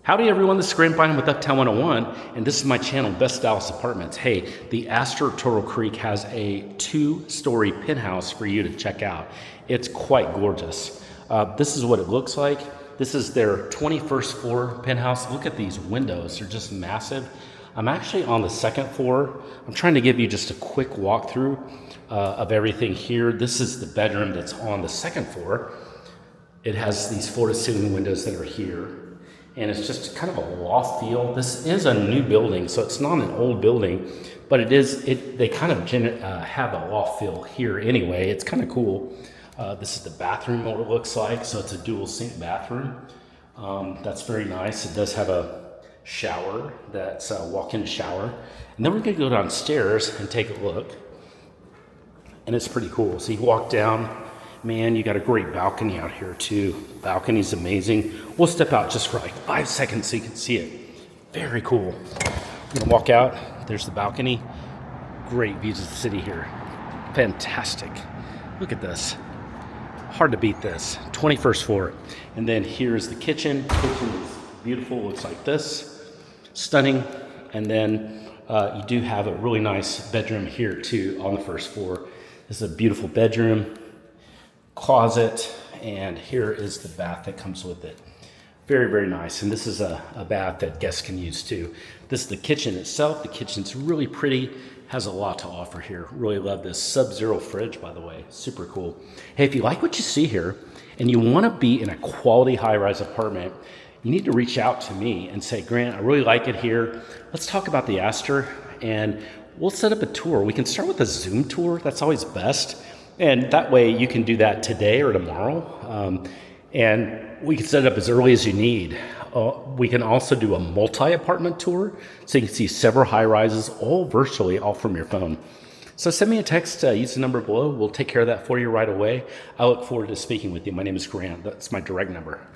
Howdy everyone, this is Grant Bynum with Uptown 101, and this is my channel, Best Dallas Apartments. Hey, the Aster Turtle Creek has a 2-story penthouse for you to check out. It's quite gorgeous. This is what it looks like. This is their 21st floor penthouse. Look at these windows, they're just massive. I'm actually on the 2nd floor. I'm trying to give you just a quick walkthrough of everything here. This is the bedroom that's on the 2nd floor. It has these floor-to-ceiling windows that are here. And it's just kind of a loft feel. This is a new building, so it's not an old building, but they kind of have a loft feel here anyway. It's kind of cool. This is the bathroom, what it looks like. So it's a dual sink bathroom. That's very nice. It does have a shower that's a walk-in shower. And then we're gonna go downstairs and take a look. And it's pretty cool. So you walk down, man, you got a great balcony out here too. Balcony's amazing. We'll step out just for like 5 seconds so you can see it. Very cool. I'm gonna walk out. There's the balcony. Great views of the city here. Fantastic. Look at this. Hard to beat this. 21st floor. And then here's the kitchen. The kitchen is beautiful. Looks like this. Stunning. And then you do have a really nice bedroom here too on the 1st floor. This is a beautiful bedroom. Closet, and here is the bath that comes with it. Very, very nice. And this is a bath that guests can use too. This is the kitchen itself. The kitchen's really pretty, has a lot to offer here. Really love this Sub-Zero fridge, by the way. Super cool. Hey, if you like what you see here and you want to be in a quality high-rise apartment, you need to reach out to me and say, Grant, I really like it here. Let's talk about the Aster and we'll set up a tour. We can start with a Zoom tour. That's always best. And that way you can do that today or tomorrow. And we can set it up as early as you need. We can also do a multi-apartment tour. So you can see several high rises, all virtually, all from your phone. So send me a text, use the number below. We'll take care of that for you right away. I look forward to speaking with you. My name is Grant. That's my direct number.